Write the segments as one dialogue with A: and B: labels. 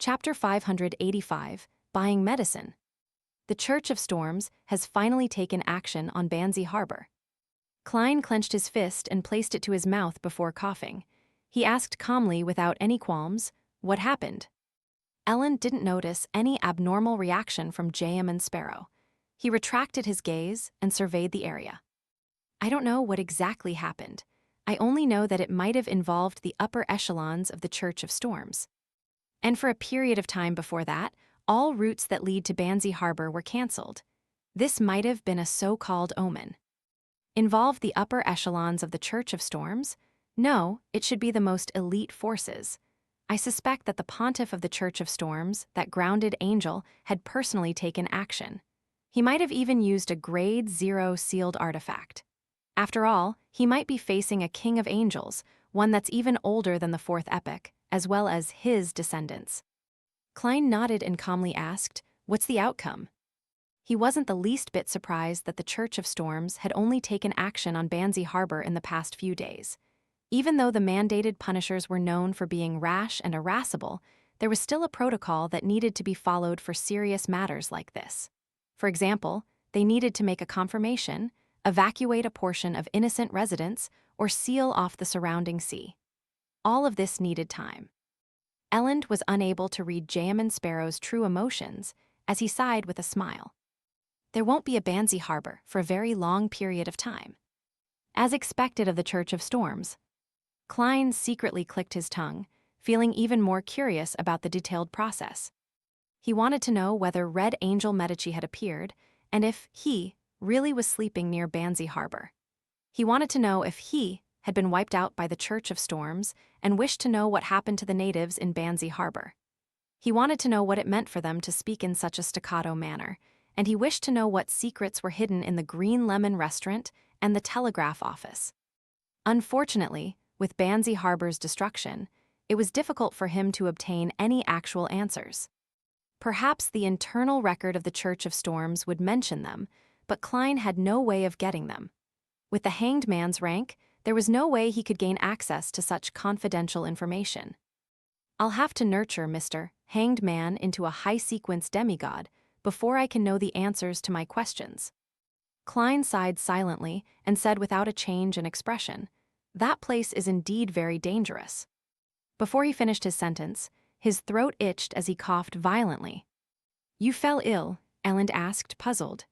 A: Chapter 585, Buying Medicine. The Church of Storms has finally taken action on Banzi Harbor. Klein clenched his fist and placed it to his mouth before coughing. He asked calmly without any qualms, "What happened?" Ellen didn't notice any abnormal reaction from J.M. and Sparrow. He retracted his gaze and surveyed the area. "I don't know what exactly happened. I only know that it might have involved the upper echelons of the Church of Storms. And for a period of time before that, all routes that lead to Banzi Harbor were cancelled. This might have been a so-called omen. Involve the upper echelons of the Church of Storms? No, it should be the most elite forces. I suspect that the pontiff of the Church of Storms, that grounded angel, had personally taken action. He might have even used a Grade 0 sealed artifact. After all, he might be facing a king of angels, one that's even older than the fourth epoch, as well as his descendants." Klein nodded and calmly asked, "What's the outcome?" He wasn't the least bit surprised that the Church of Storms had only taken action on Banzi Harbor in the past few days. Even though the mandated punishers were known for being rash and irascible, there was still a protocol that needed to be followed for serious matters like this. For example, they needed to make a confirmation, evacuate a portion of innocent residents, or seal off the surrounding sea. All of this needed time. Elend was unable to read J.M. and Sparrow's true emotions as he sighed with a smile. There won't be a Banzi Harbor for a very long period of time. As expected of the Church of Storms, Klein secretly clicked his tongue, feeling even more curious about the detailed process. He wanted to know whether Red Angel Medici had appeared, and if he really was sleeping near Banzi Harbor. He wanted to know if he had been wiped out by the Church of Storms and wished to know what happened to the natives in Banzi Harbor. He wanted to know what it meant for them to speak in such a staccato manner, and he wished to know what secrets were hidden in the Green Lemon restaurant and the telegraph office. Unfortunately, with Banzi Harbor's destruction, it was difficult for him to obtain any actual answers. Perhaps the internal record of the Church of Storms would mention them, but Klein had no way of getting them. With the Hanged Man's rank, there was no way he could gain access to such confidential information. "I'll have to nurture Mr. Hanged Man into a high-sequence demigod before I can know the answers to my questions." Klein sighed silently and said without a change in expression, "That place is indeed very dangerous." Before he finished his sentence, his throat itched as he coughed violently. "You fell ill?" Elend asked, puzzled.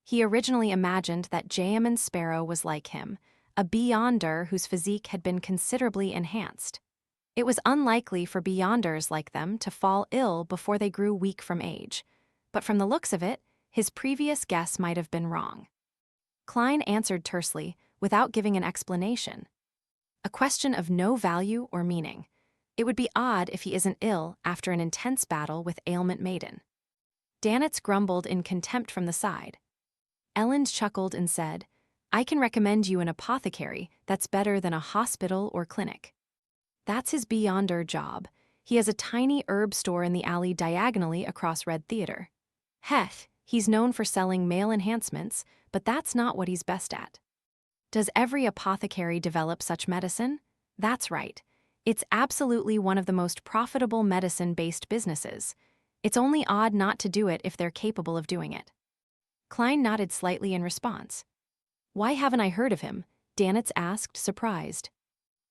A: He originally imagined that J.M. and Sparrow was like him, a Beyonder whose physique had been considerably enhanced. It was unlikely for Beyonders like them to fall ill before they grew weak from age, but from the looks of it, his previous guess might have been wrong. Klein answered tersely, without giving an explanation. "A question of no value or meaning. It would be odd if he isn't ill after an intense battle with Ailment Maiden." Danitz grumbled in contempt from the side. Elend chuckled and said, "I can recommend you an apothecary that's better than a hospital or clinic. That's his Beyonder job. He has a tiny herb store in the alley diagonally across Red Theater. Hech, he's known for selling male enhancements, but that's not what he's best at." Does every apothecary develop such medicine? That's right. It's absolutely one of the most profitable medicine-based businesses. It's only odd not to do it if they're capable of doing it. Klein nodded slightly in response. "Why haven't I heard of him?" Danitz asked, surprised.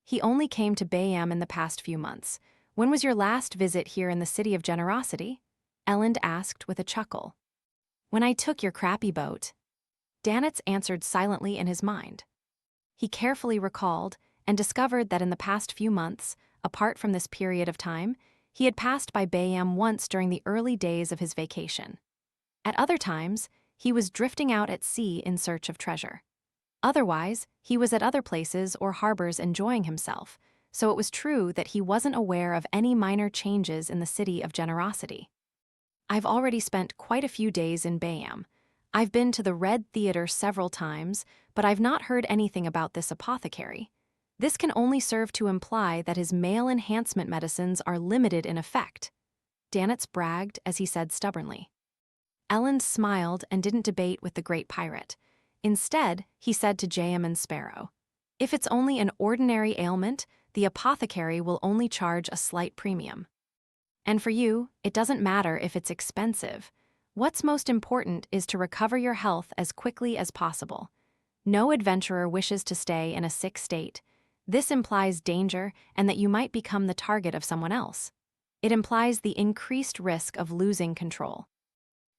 A: "He only came to Bayam in the past few months. When was your last visit here in the City of Generosity?" Elend asked with a chuckle. "When I took your crappy boat." Danitz answered silently in his mind. He carefully recalled and discovered that in the past few months, apart from this period of time, he had passed by Bayam once during the early days of his vacation. At other times, he was drifting out at sea in search of treasure. Otherwise, he was at other places or harbors enjoying himself, so it was true that he wasn't aware of any minor changes in the City of Generosity. "I've already spent quite a few days in Bayam. I've been to the Red Theater several times, but I've not heard anything about this apothecary. This can only serve to imply that his male enhancement medicines are limited in effect," Danitz bragged as he said stubbornly. Elend smiled and didn't debate with the great pirate. Instead, he said to J.M. and Sparrow, "If it's only an ordinary ailment, the apothecary will only charge a slight premium." And for you, it doesn't matter if it's expensive. What's most important is to recover your health as quickly as possible. No adventurer wishes to stay in a sick state. This implies danger and that you might become the target of someone else. It implies the increased risk of losing control.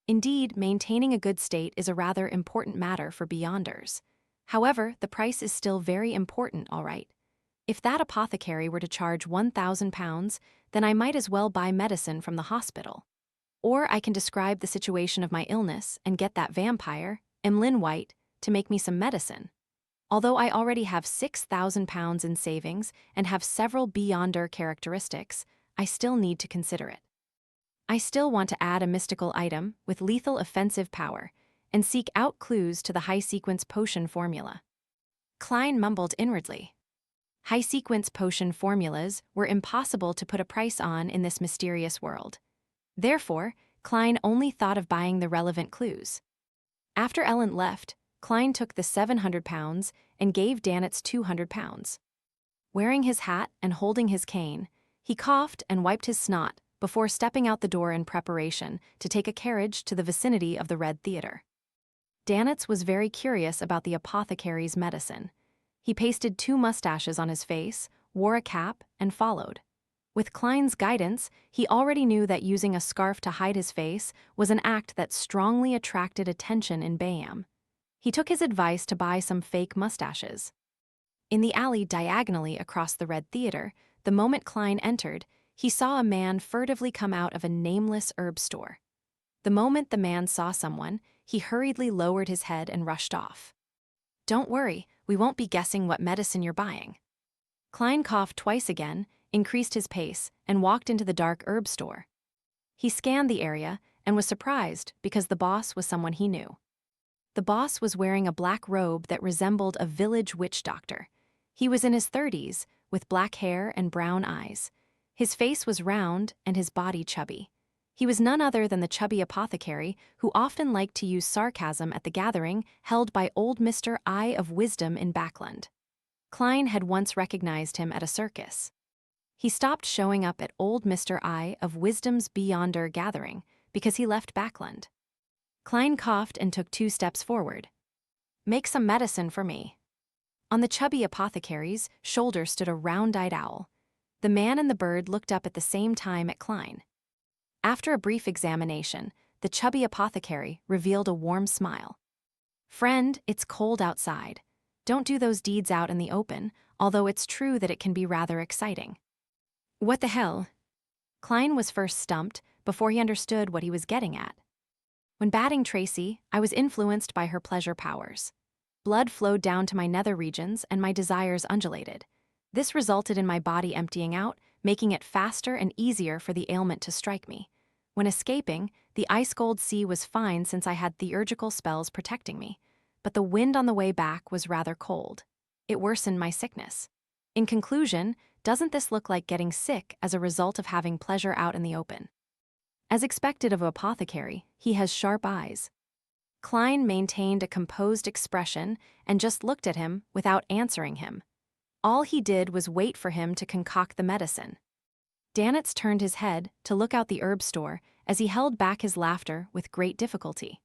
A: Indeed, maintaining a good state is a rather important matter for Beyonders. However, the price is still very important, all right. If that apothecary were to charge £1,000, then I might as well buy medicine from the hospital. Or I can describe the situation of my illness and get that vampire, Emlyn White, to make me some medicine. Although I already have £6,000 in savings and have several Beyonder characteristics, I still need to consider it. I still want to add a mystical item with lethal offensive power and seek out clues to the high-sequence potion formula. Klein mumbled inwardly. High-sequence potion formulas were impossible to put a price on in this mysterious world. Therefore, Klein only thought of buying the relevant clues. After Ellen left, Klein took the £700 and gave Danitz £200. Wearing his hat and holding his cane, he coughed and wiped his snot before stepping out the door in preparation to take a carriage to the vicinity of the Red Theatre. Danitz was very curious about the apothecary's medicine. He pasted 2 mustaches on his face, wore a cap, and followed. With Klein's guidance, he already knew that using a scarf to hide his face was an act that strongly attracted attention in Bayam. He took his advice to buy some fake mustaches. In the alley diagonally across the Red Theatre, the moment Klein entered, he saw a man furtively come out of a nameless herb store. The moment the man saw someone, he hurriedly lowered his head and rushed off. "Don't worry, we won't be guessing what medicine you're buying." Klein coughed twice again, increased his pace, and walked into the dark herb store. He scanned the area and was surprised because the boss was someone he knew. The boss was wearing a black robe that resembled a village witch doctor. He was in his 30s, with black hair and brown eyes. His face was round and his body chubby. He was none other than the chubby apothecary who often liked to use sarcasm at the gathering held by old Mr. Eye of Wisdom in Backland. Klein had once recognized him at a circus. He stopped showing up at old Mr. Eye of Wisdom's Beyonder gathering because he left Backland. Klein coughed and took 2 steps forward. "Make some medicine for me." On the chubby apothecary's shoulder stood a round-eyed owl. The man and the bird looked up at the same time at Klein. After a brief examination, the chubby apothecary revealed a warm smile. "Friend, it's cold outside. Don't do those deeds out in the open, although it's true that it can be rather exciting." "What the hell?" Klein was first stumped before he understood what he was getting at. "When batting Tracy, I was influenced by her pleasure powers. Blood flowed down to my nether regions and my desires undulated. This resulted in my body emptying out, making it faster and easier for the ailment to strike me. When escaping, the ice-cold sea was fine since I had theurgical spells protecting me, but the wind on the way back was rather cold. It worsened my sickness. In conclusion, doesn't this look like getting sick as a result of having pleasure out in the open?" As expected of an apothecary, he has sharp eyes. Klein maintained a composed expression and just looked at him without answering him. All he did was wait for him to concoct the medicine. Danitz turned his head to look out the herb store as he held back his laughter with great difficulty.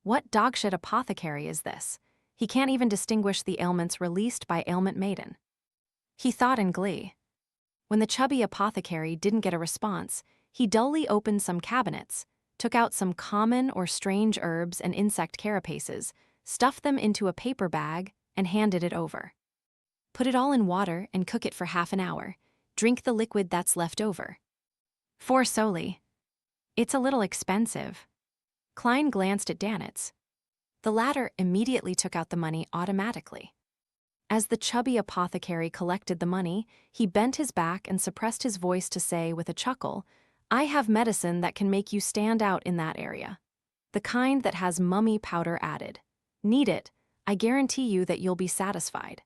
A: What dogshit apothecary is this? He can't even distinguish the ailments released by Ailment Maiden. He thought in glee. When the chubby apothecary didn't get a response, he dully opened some cabinets, took out some common or strange herbs and insect carapaces, stuffed them into a paper bag, and handed it over. "Put it all in water and cook it for half an hour. Drink the liquid that's left over." "4 soli. It's a little expensive." Klein glanced at Danitz. The latter immediately took out the money automatically. As the chubby apothecary collected the money, he bent his back and suppressed his voice to say with a chuckle, "I have medicine that can make you stand out in that area. The kind that has mummy powder added. Need it, I guarantee you that you'll be satisfied.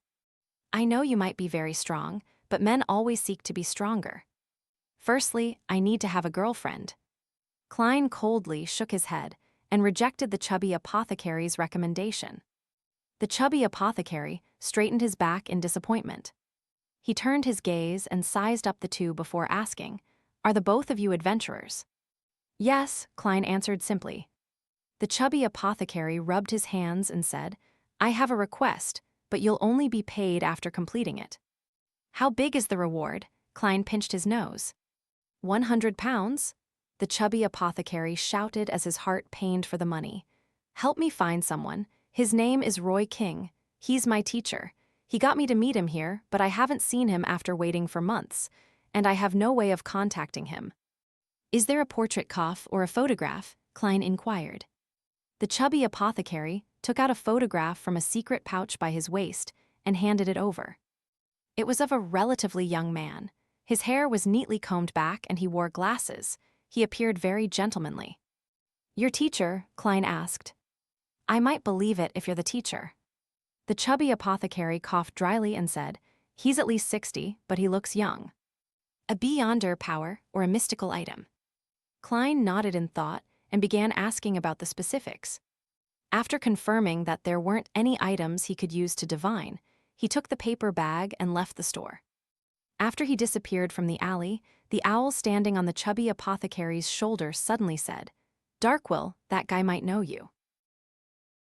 A: I know you might be very strong, but men always seek to be stronger. Firstly, I need to have a girlfriend." Klein coldly shook his head and rejected the chubby apothecary's recommendation. The chubby apothecary straightened his back in disappointment. He turned his gaze and sized up the 2 before asking, Are the both of you adventurers? Yes, Klein answered simply. The chubby apothecary rubbed his hands and said, I have a request, but you'll only be paid after completing it. How big is the reward? Klein pinched his nose. 100 pounds? The chubby apothecary shouted as his heart pained for the money. Help me find someone. His name is Roy King. He's my teacher. He got me to meet him here, but I haven't seen him after waiting for months, and I have no way of contacting him. Is there a portrait cough or a photograph? Klein inquired. The chubby apothecary took out a photograph from a secret pouch by his waist and handed it over. It was of a relatively young man. His hair was neatly combed back and he wore glasses. He appeared very gentlemanly. Your teacher? Klein asked. I might believe it if you're the teacher. The chubby apothecary coughed dryly and said, He's at least 60, but he looks young. A beyonder power or a mystical item? Klein nodded in thought and began asking about the specifics. After confirming that there weren't any items he could use to divine, he took the paper bag and left the store. After he disappeared from the alley, the owl standing on the chubby apothecary's shoulder suddenly said, Darkwill, that guy might know you.